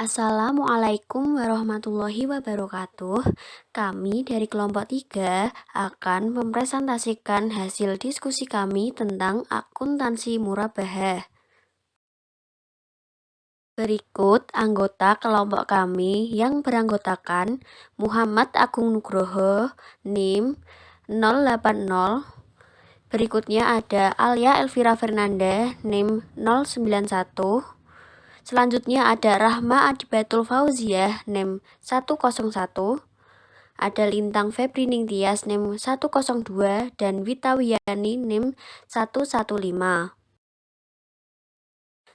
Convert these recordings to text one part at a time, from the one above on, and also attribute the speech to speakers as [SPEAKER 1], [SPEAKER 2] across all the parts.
[SPEAKER 1] Assalamualaikum warahmatullahi wabarakatuh. Kami dari kelompok 3 akan mempresentasikan hasil diskusi kami tentang akuntansi murabahah. Berikut anggota kelompok kami yang beranggotakan Muhammad Agung Nugroho, NIM 080. Berikutnya ada Alia Elvira Fernanda, NIM 091. Selanjutnya ada Rahma Adibatul Fauziah, NIM 101. Ada Lintang Febri Ningtyas, NIM 102. Dan Wita Wiyani, NIM 115.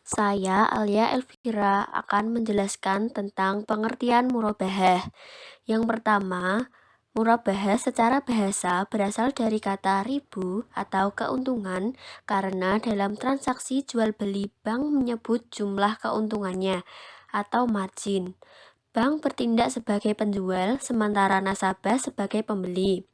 [SPEAKER 1] Saya, Alia Elvira, akan menjelaskan tentang pengertian murabahah. Yang pertama, murabahah secara bahasa berasal dari kata ribu atau keuntungan karena dalam transaksi jual beli bank menyebut jumlah keuntungannya atau margin. Bank bertindak sebagai penjual sementara nasabah sebagai pembeli.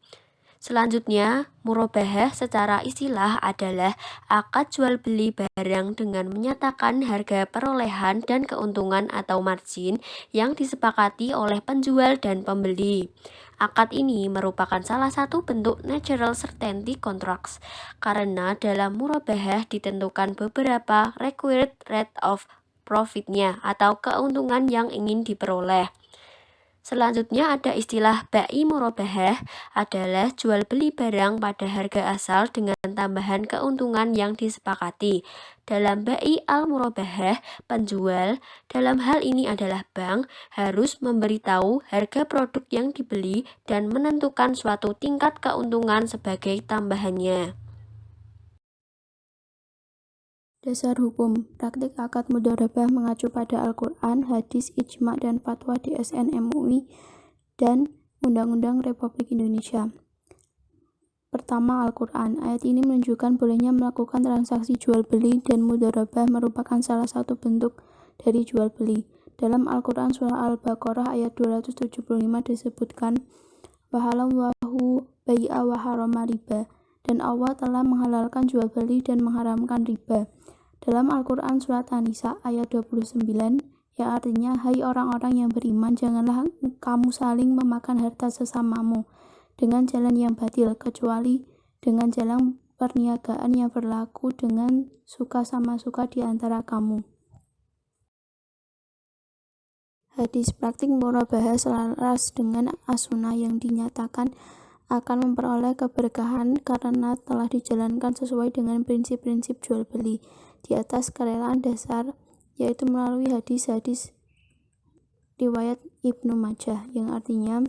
[SPEAKER 1] Selanjutnya, murabahah secara istilah adalah akad jual beli barang dengan menyatakan harga perolehan dan keuntungan atau margin yang disepakati oleh penjual dan pembeli. Akad ini merupakan salah satu bentuk natural certainty contracts karena dalam murabahah ditentukan beberapa required rate of profit-nya atau keuntungan yang ingin diperoleh. Selanjutnya ada istilah bai murabahah adalah jual beli barang pada harga asal dengan tambahan keuntungan yang disepakati. Dalam bai al murabahah, penjual, dalam hal ini adalah bank, harus memberitahu harga produk yang dibeli dan menentukan suatu tingkat keuntungan sebagai tambahannya.
[SPEAKER 2] Dasar hukum, praktik akad mudharabah mengacu pada Al-Quran, hadis, ijma' dan fatwa DSN MUI dan Undang-Undang Republik Indonesia. Pertama, Al-Quran. Ayat ini menunjukkan bolehnya melakukan transaksi jual beli dan mudharabah merupakan salah satu bentuk dari jual beli. Dalam Al-Quran surah Al-Baqarah ayat 275 disebutkan wahalallahu bai'a wa harama riba, dan Allah telah menghalalkan jual beli dan mengharamkan riba. Dalam Al-Quran surat An-Nisa ayat 29 yang artinya, hai orang-orang yang beriman, janganlah kamu saling memakan harta sesamamu dengan jalan yang batil, kecuali dengan jalan perniagaan yang berlaku dengan suka sama suka di antara kamu. Hadis praktik murabahah selaras dengan as-sunnah yang dinyatakan akan memperoleh keberkahan karena telah dijalankan sesuai dengan prinsip-prinsip jual beli di atas kerelaan dasar, yaitu melalui hadis-hadis riwayat Ibnu Majah yang artinya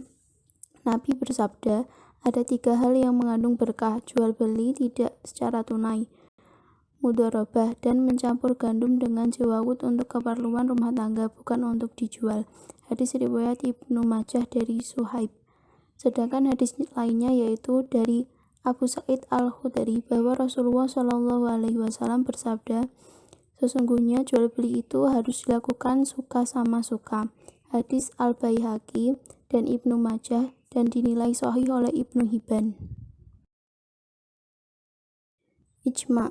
[SPEAKER 2] Nabi bersabda, ada 3 hal yang mengandung berkah: jual beli tidak secara tunai, mudharabah, dan mencampur gandum dengan jawawut untuk keperluan rumah tangga, bukan untuk dijual. Hadis riwayat Ibnu Majah dari Suhaib. Sedangkan hadis lainnya yaitu dari Abu Sa'id Al-Khudri bahwa Rasulullah SAW bersabda, sesungguhnya jual beli itu harus dilakukan suka sama suka. Hadis Al-Baihaqi dan Ibnu Majah dan dinilai sahih oleh Ibnu Hibban. Ijma'.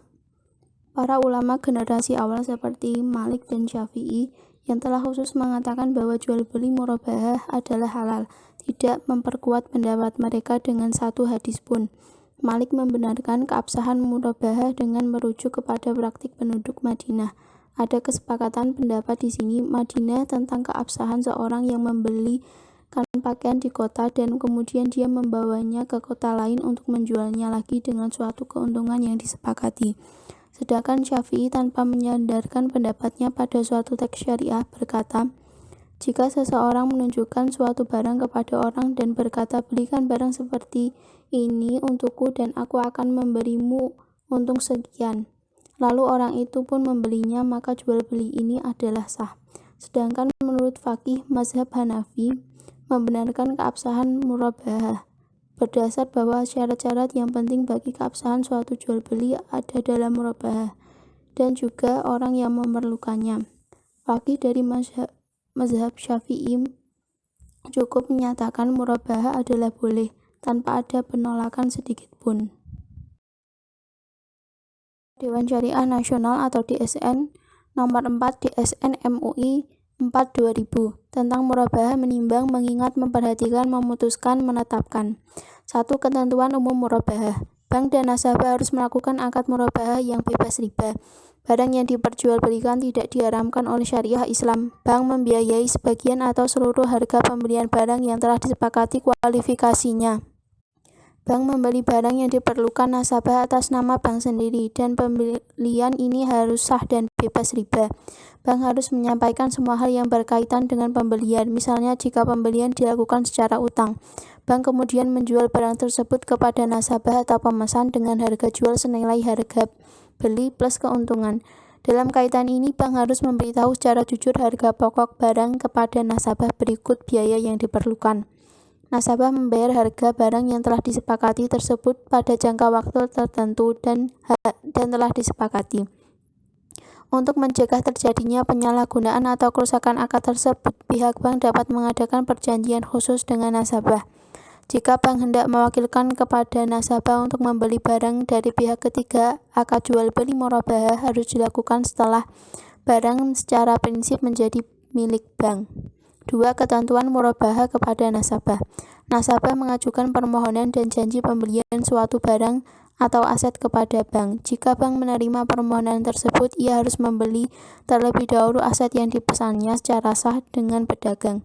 [SPEAKER 2] Para ulama generasi awal seperti Malik dan Syafi'i yang telah khusus mengatakan bahwa jual beli murabahah adalah halal, tidak memperkuat pendapat mereka dengan satu hadis pun. Malik membenarkan keabsahan murabahah dengan merujuk kepada praktik penduduk Madinah. Ada kesepakatan pendapat di sini Madinah tentang keabsahan seorang yang membelikan pakaian di kota dan kemudian dia membawanya ke kota lain untuk menjualnya lagi dengan suatu keuntungan yang disepakati. Sedangkan Syafi'i tanpa menyandarkan pendapatnya pada suatu teks syariah berkata, jika seseorang menunjukkan suatu barang kepada orang dan berkata, belikan barang seperti ini untukku dan aku akan memberimu untung sekian, lalu orang itu pun membelinya, maka jual beli ini adalah sah. Sedangkan menurut faqih mazhab Hanafi membenarkan keabsahan murabahah berdasar bahwa syarat-syarat yang penting bagi keabsahan suatu jual beli ada dalam murabahah dan juga orang yang memerlukannya. Faqih dari mazhab Syafi'i cukup menyatakan murabahah adalah boleh tanpa ada penolakan sedikit pun. Dewan Syariah Nasional atau DSN nomor 4 DSN MUI 4/2000 tentang murabahah menimbang, mengingat, memperhatikan, memutuskan, menetapkan. 1. Ketentuan umum murabahah. Bank dan nasabah harus melakukan akad murabahah yang bebas riba. Barang yang diperjualbelikan tidak diharamkan oleh syariah Islam. Bank membiayai sebagian atau seluruh harga pembelian barang yang telah disepakati kualifikasinya. Bank membeli barang yang diperlukan nasabah atas nama bank sendiri, dan pembelian ini harus sah dan bebas riba. Bank harus menyampaikan semua hal yang berkaitan dengan pembelian, misalnya jika pembelian dilakukan secara utang. Bank kemudian menjual barang tersebut kepada nasabah atau pemesan dengan harga jual senilai harga beli plus keuntungan. Dalam kaitan ini, bank harus memberitahu secara jujur harga pokok barang kepada nasabah berikut biaya yang diperlukan. Nasabah membayar harga barang yang telah disepakati tersebut pada jangka waktu tertentu dan telah disepakati. Untuk mencegah terjadinya penyalahgunaan atau kerusakan akad tersebut, pihak bank dapat mengadakan perjanjian khusus dengan nasabah. Jika bank hendak mewakilkan kepada nasabah untuk membeli barang dari pihak ketiga, akad jual beli murabahah harus dilakukan setelah barang secara prinsip menjadi milik bank. 2. Ketentuan murabahah kepada nasabah. Nasabah mengajukan permohonan dan janji pembelian suatu barang atau aset kepada bank. Jika bank menerima permohonan tersebut, ia harus membeli terlebih dahulu aset yang dipesannya secara sah dengan pedagang.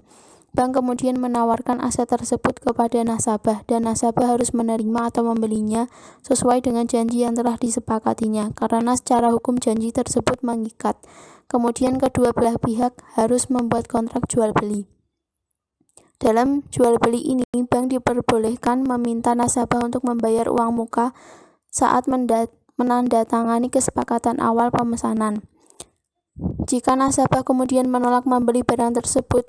[SPEAKER 2] Bank kemudian menawarkan aset tersebut kepada nasabah, dan nasabah harus menerima atau membelinya sesuai dengan janji yang telah disepakatinya, karena secara hukum janji tersebut mengikat. Kemudian kedua belah pihak harus membuat kontrak jual beli. Dalam jual beli ini, bank diperbolehkan meminta nasabah untuk membayar uang muka saat menandatangani kesepakatan awal pemesanan. Jika nasabah kemudian menolak membeli barang tersebut,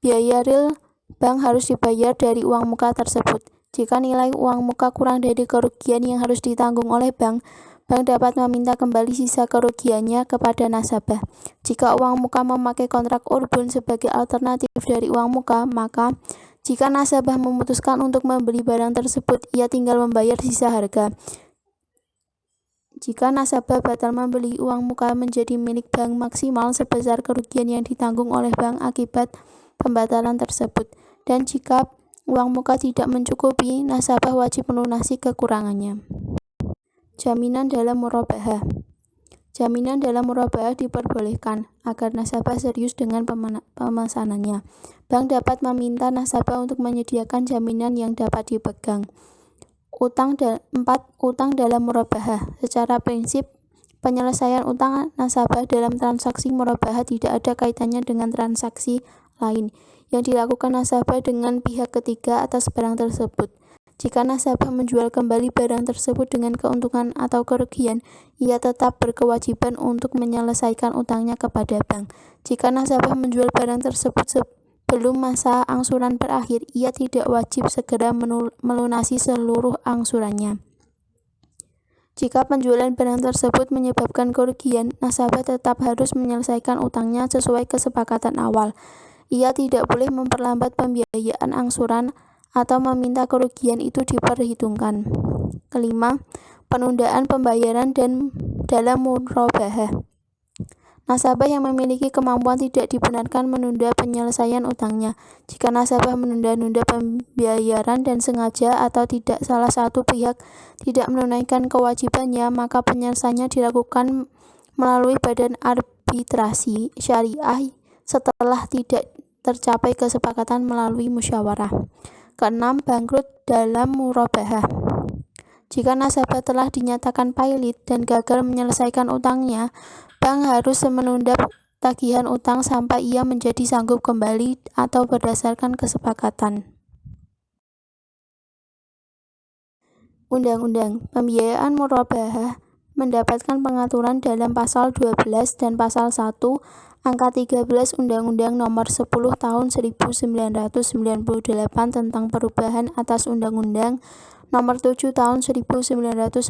[SPEAKER 2] biaya real bank harus dibayar dari uang muka tersebut. Jika nilai uang muka kurang dari kerugian yang harus ditanggung oleh bank dapat meminta kembali sisa kerugiannya kepada nasabah. Jika uang muka memakai kontrak urbun sebagai alternatif dari uang muka, maka jika nasabah memutuskan untuk membeli barang tersebut, ia tinggal membayar sisa harga. Jika nasabah batal membeli, uang muka menjadi milik bank maksimal sebesar kerugian yang ditanggung oleh bank akibat pembatalan tersebut. Dan jika uang muka tidak mencukupi, nasabah wajib melunasi kekurangannya. Jaminan dalam murabahah. Jaminan dalam murabahah diperbolehkan agar nasabah serius dengan pemesanannya. Bank dapat meminta nasabah untuk menyediakan jaminan yang dapat dipegang. 4. Utang dalam murabahah. Secara prinsip, penyelesaian utang nasabah dalam transaksi murabahah tidak ada kaitannya dengan transaksi lain yang dilakukan nasabah dengan pihak ketiga atas barang tersebut. Jika nasabah menjual kembali barang tersebut dengan keuntungan atau kerugian, ia tetap berkewajiban untuk menyelesaikan utangnya kepada bank. Jika nasabah menjual barang tersebut sebelum masa angsuran berakhir, ia tidak wajib segera melunasi seluruh angsurannya. Jika penjualan barang tersebut menyebabkan kerugian, nasabah tetap harus menyelesaikan utangnya sesuai kesepakatan awal. Ia tidak boleh memperlambat pembiayaan angsuran atau meminta kerugian itu diperhitungkan. 5. Penundaan pembayaran dan dalam murabahah. Nasabah yang memiliki kemampuan tidak dibenarkan menunda penyelesaian utangnya. Jika nasabah menunda-nunda pembayaran dan sengaja atau tidak salah satu pihak tidak menunaikan kewajibannya, maka penyelesaiannya dilakukan melalui badan arbitrasi syariah setelah tidak tercapai kesepakatan melalui musyawarah. 6. Bangkrut dalam murabahah. Jika nasabah telah dinyatakan pailit dan gagal menyelesaikan utangnya, bank harus menunda tagihan utang sampai ia menjadi sanggup kembali atau berdasarkan kesepakatan. Undang-undang Pembiayaan Murabahah mendapatkan pengaturan dalam Pasal 12 dan Pasal 1 Angka 13 Undang-Undang Nomor 10 Tahun 1998 tentang perubahan atas Undang-Undang Nomor 7 Tahun 1992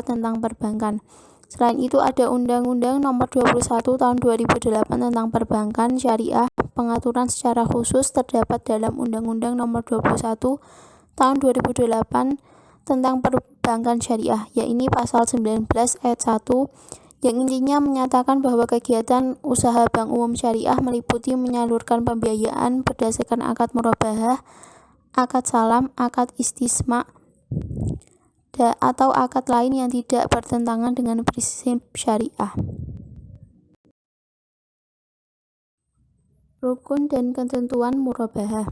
[SPEAKER 2] tentang perbankan. Selain itu ada Undang-Undang Nomor 21 Tahun 2008 tentang perbankan syariah. Pengaturan secara khusus terdapat dalam Undang-Undang Nomor 21 Tahun 2008 tentang perbankan syariah, yaitu Pasal 19 Ayat 1 yang intinya menyatakan bahwa kegiatan usaha bank umum syariah meliputi menyalurkan pembiayaan berdasarkan akad murabahah, akad salam, akad istisma, atau akad lain yang tidak bertentangan dengan prinsip syariah. Rukun dan ketentuan murabahah.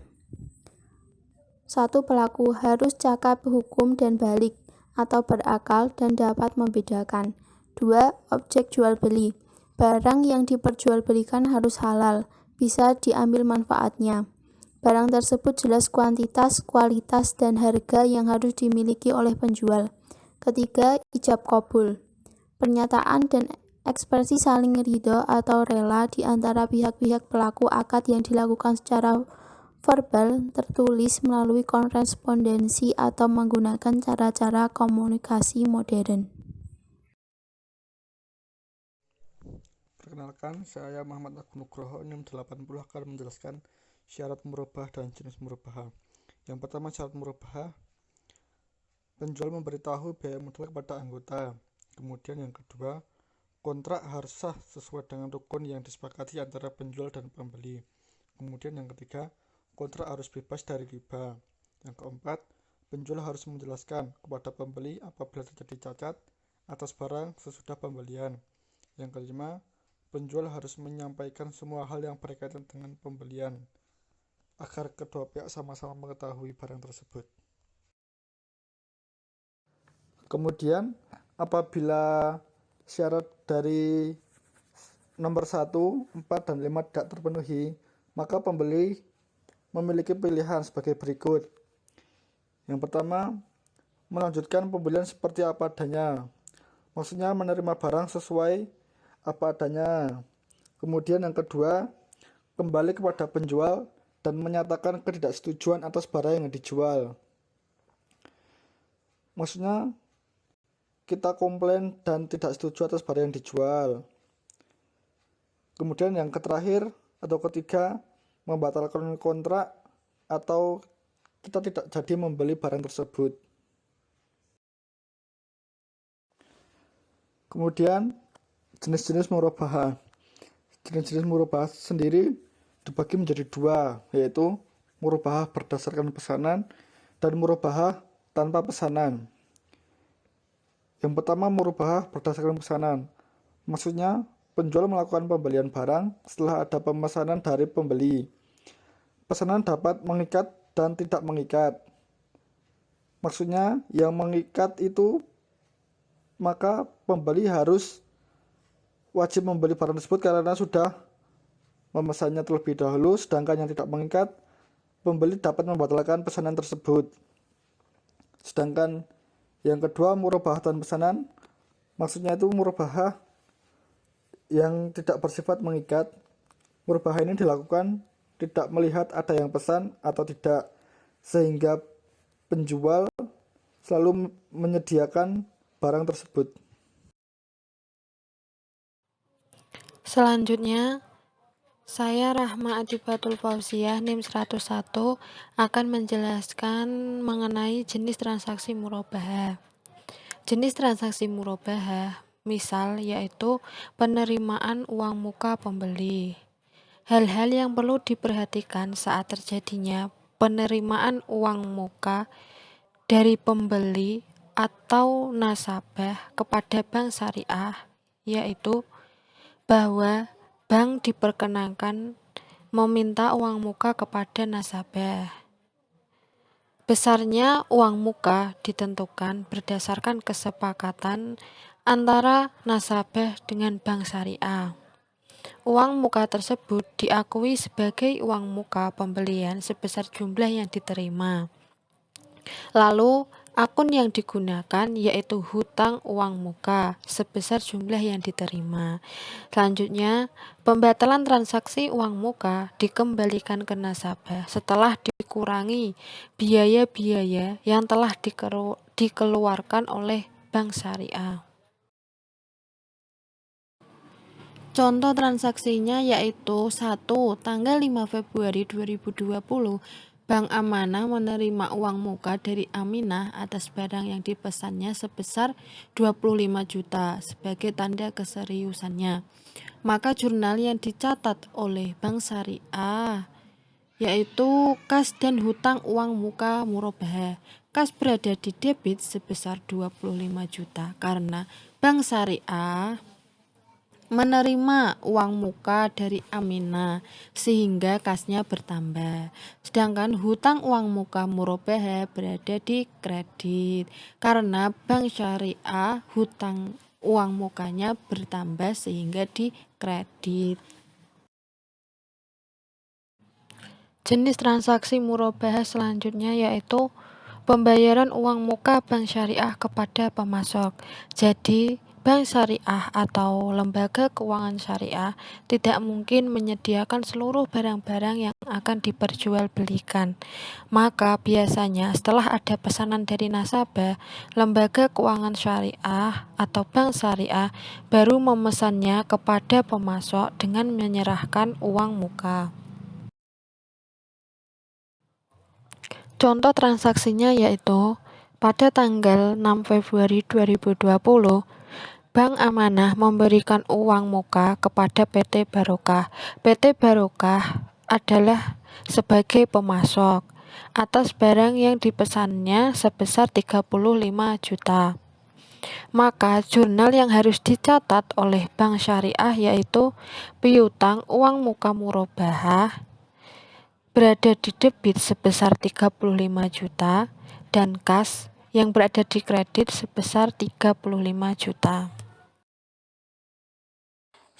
[SPEAKER 2] 1. Pelaku harus cakap hukum dan balik atau berakal dan dapat membedakan. 2. Objek jual beli. Barang yang diperjualbelikan harus halal, bisa diambil manfaatnya. Barang tersebut jelas kuantitas, kualitas, dan harga yang harus dimiliki oleh penjual. Ketiga, ijab qabul. Pernyataan dan ekspresi saling ridho atau rela di antara pihak-pihak pelaku akad yang dilakukan secara verbal, tertulis melalui korespondensi atau menggunakan cara-cara komunikasi modern.
[SPEAKER 3] Perkenalkan, saya Muhammad Agung Nugroho, NIM 80 akan menjelaskan syarat murabahah dan jenis murabahah. Yang pertama, syarat murabahah, penjual memberitahu biaya modal kepada anggota. Kemudian yang kedua, kontrak harus sah sesuai dengan rukun yang disepakati antara penjual dan pembeli. Kemudian yang ketiga, kontrak harus bebas dari riba. Yang keempat, penjual harus menjelaskan kepada pembeli apabila terjadi cacat atas barang sesudah pembelian. Yang kelima, penjual harus menyampaikan semua hal yang berkaitan dengan pembelian agar kedua pihak sama-sama mengetahui barang tersebut. Kemudian, apabila syarat dari nomor 1, 4, dan 5 tidak terpenuhi, maka pembeli memiliki pilihan sebagai berikut. Yang pertama, melanjutkan pembelian seperti apa adanya. Maksudnya menerima barang sesuai apa adanya. Kemudian yang kedua, kembali kepada penjual dan menyatakan ketidaksetujuan atas barang yang dijual. Maksudnya kita komplain dan tidak setuju atas barang yang dijual. Kemudian yang terakhir atau ketiga, membatalkan kontrak atau kita tidak jadi membeli barang tersebut. Kemudian jenis-jenis murabahah. Jenis-jenis murabahah sendiri dibagi menjadi dua, yaitu murabahah berdasarkan pesanan dan murabahah tanpa pesanan. Yang pertama, murabahah berdasarkan pesanan. Maksudnya penjual melakukan pembelian barang setelah ada pemesanan dari pembeli. Pesanan dapat mengikat dan tidak mengikat. Maksudnya yang mengikat itu maka pembeli harus wajib membeli barang tersebut karena sudah memesannya terlebih dahulu, sedangkan yang tidak mengikat, pembeli dapat membatalkan pesanan tersebut. Sedangkan yang kedua, murabahah tanpa pesanan, maksudnya itu murabahah yang tidak bersifat mengikat. Murabahah ini dilakukan tidak melihat ada yang pesan atau tidak, sehingga penjual selalu menyediakan barang tersebut.
[SPEAKER 4] Selanjutnya, saya Rahma Adibatul Fauziah, NIM 101, akan menjelaskan mengenai jenis transaksi murabahah. Jenis transaksi murabahah, misal yaitu penerimaan uang muka pembeli. Hal-hal yang perlu diperhatikan saat terjadinya penerimaan uang muka dari pembeli atau nasabah kepada bank syariah, yaitu bahwa bank diperkenankan meminta uang muka kepada nasabah. Besarnya uang muka ditentukan berdasarkan kesepakatan antara nasabah dengan bank syariah. Uang muka tersebut diakui sebagai uang muka pembelian sebesar jumlah yang diterima. Lalu, akun yang digunakan yaitu hutang uang muka sebesar jumlah yang diterima. Selanjutnya, pembatalan transaksi uang muka dikembalikan ke nasabah setelah dikurangi biaya-biaya yang telah dikeluarkan oleh bank syariah. Contoh transaksinya yaitu 1. Tanggal 5 Februari 2020, Bank Amanah menerima uang muka dari Aminah atas barang yang dipesannya sebesar 25 juta sebagai tanda keseriusannya. Maka jurnal yang dicatat oleh Bank Syariah yaitu kas dan hutang uang muka murabahah. Kas berada di debit sebesar 25 juta karena Bank Syariah menerima uang muka dari Aminah sehingga kasnya bertambah. Sedangkan hutang uang muka murabahah berada di kredit karena Bank Syariah hutang uang mukanya bertambah sehingga di kredit. Jenis transaksi murabahah selanjutnya yaitu pembayaran uang muka Bank Syariah kepada pemasok. Jadi, Bank Syariah atau lembaga keuangan syariah tidak mungkin menyediakan seluruh barang-barang yang akan diperjualbelikan. Maka biasanya setelah ada pesanan dari nasabah, lembaga keuangan syariah atau Bank Syariah baru memesannya kepada pemasok dengan menyerahkan uang muka. Contoh transaksinya yaitu pada tanggal 6 Februari 2020, Bank Amanah memberikan uang muka kepada PT Barokah. PT Barokah adalah sebagai pemasok atas barang yang dipesannya sebesar 35 juta. Maka jurnal yang harus dicatat oleh Bank Syariah yaitu piutang uang muka murabahah berada di debit sebesar 35 juta dan kas yang berada di kredit sebesar 35 juta.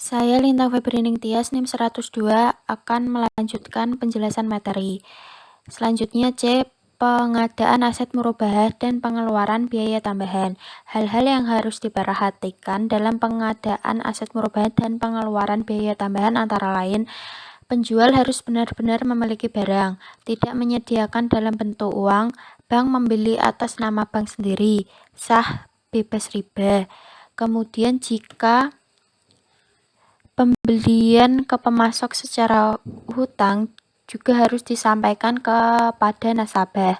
[SPEAKER 2] Saya Lintang Febrining Tias NIM 102 akan melanjutkan penjelasan materi. Selanjutnya C. Pengadaan aset murabahah dan pengeluaran biaya tambahan. Hal-hal yang harus diperhatikan dalam pengadaan aset murabahah dan pengeluaran biaya tambahan antara lain: penjual harus benar-benar memiliki barang, tidak menyediakan dalam bentuk uang, bank membeli atas nama bank sendiri, sah, bebas riba. Kemudian jika pembelian ke pemasok secara hutang juga harus disampaikan kepada nasabah.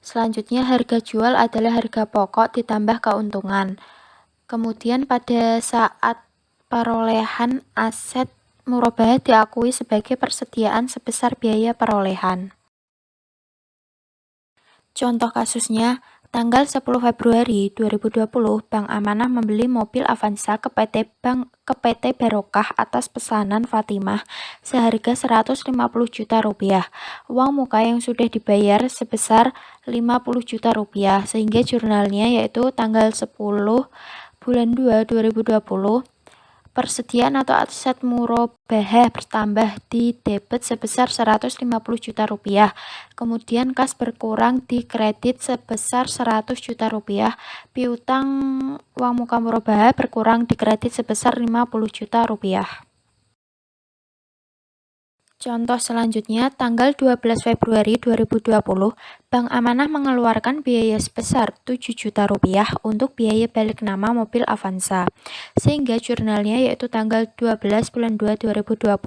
[SPEAKER 2] Selanjutnya harga jual adalah harga pokok ditambah keuntungan. Kemudian pada saat perolehan aset murabahah diakui sebagai persediaan sebesar biaya perolehan. Contoh kasusnya, tanggal 10 Februari 2020, Bank Amanah membeli mobil Avanza ke PT Barokah atas pesanan Fatimah seharga 150 juta rupiah. Uang muka yang sudah dibayar sebesar 50 juta rupiah, sehingga jurnalnya yaitu tanggal 10 bulan 2 2020, persediaan atau aset murabahah bertambah di debit sebesar 150 juta rupiah. Kemudian kas berkurang di kredit sebesar 100 juta rupiah. Piutang uang muka murabahah berkurang di kredit sebesar 50 juta rupiah. Contoh selanjutnya, tanggal 12 Februari 2020, Bank Amanah mengeluarkan biaya sebesar 7 juta rupiah untuk biaya balik nama mobil Avanza. Sehingga jurnalnya yaitu tanggal 12 bulan 2 2020,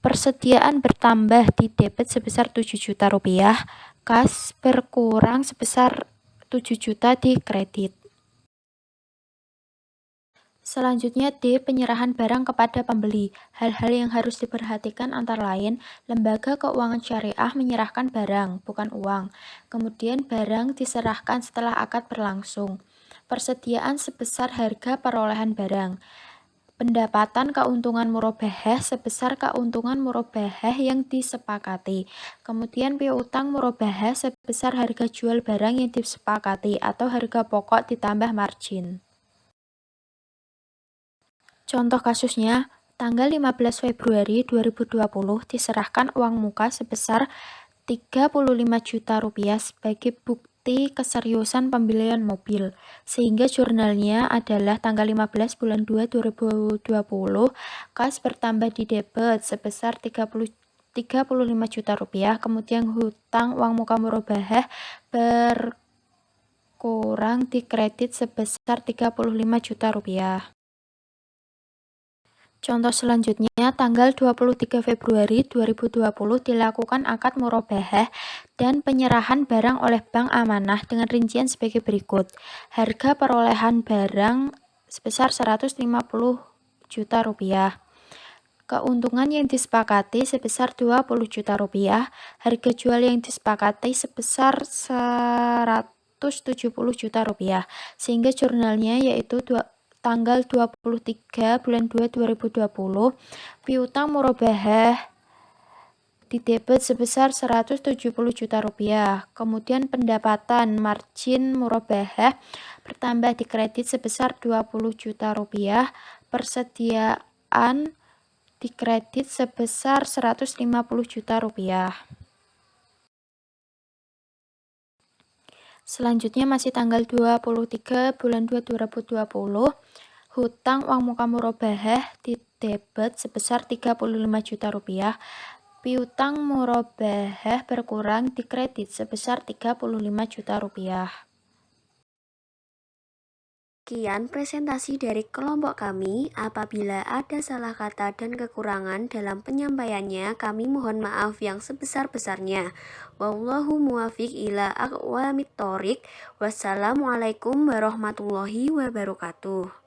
[SPEAKER 2] persediaan bertambah di debit sebesar 7 juta rupiah, kas berkurang sebesar 7 juta di kredit. Selanjutnya D. Penyerahan barang kepada pembeli. Hal-hal yang harus diperhatikan antara lain, lembaga keuangan syariah menyerahkan barang, bukan uang. Kemudian barang diserahkan setelah akad berlangsung. Persediaan sebesar harga perolehan barang. Pendapatan keuntungan murabahah sebesar keuntungan murabahah yang disepakati. Kemudian piutang murabahah sebesar harga jual barang yang disepakati atau harga pokok ditambah margin. Contoh kasusnya, tanggal 15 Februari 2020 diserahkan uang muka sebesar 35 juta rupiah sebagai bukti keseriusan pembelian mobil, sehingga jurnalnya adalah tanggal 15 bulan 2 2020, kas bertambah di debit sebesar 35 juta rupiah, kemudian hutang uang muka murabahah berkurang di kredit sebesar 35 juta rupiah. Contoh selanjutnya, tanggal 23 Februari 2020 dilakukan akad murabahah dan penyerahan barang oleh Bank Amanah dengan rincian sebagai berikut. Harga perolehan barang sebesar 150 juta rupiah. Keuntungan yang disepakati sebesar 20 juta rupiah. Harga jual yang disepakati sebesar 170 juta rupiah. Sehingga jurnalnya yaitu tanggal 23 bulan 2 2020, piutang murabahah didebit sebesar 170 juta rupiah. Kemudian pendapatan margin murabahah bertambah di kredit sebesar 20 juta rupiah. Persediaan di kredit sebesar 150 juta rupiah. Selanjutnya masih tanggal 23 bulan 2 2020, hutang uang muka murabahah didebit sebesar 35 juta rupiah. Piutang murabahah berkurang di kredit sebesar 35 juta rupiah.
[SPEAKER 1] Sekian presentasi dari kelompok kami. Apabila ada salah kata dan kekurangan dalam penyampaiannya, kami mohon maaf yang sebesar-besarnya. Wallahu muwafiq ila aqwamit thoriq. Wassalamualaikum warahmatullahi wabarakatuh.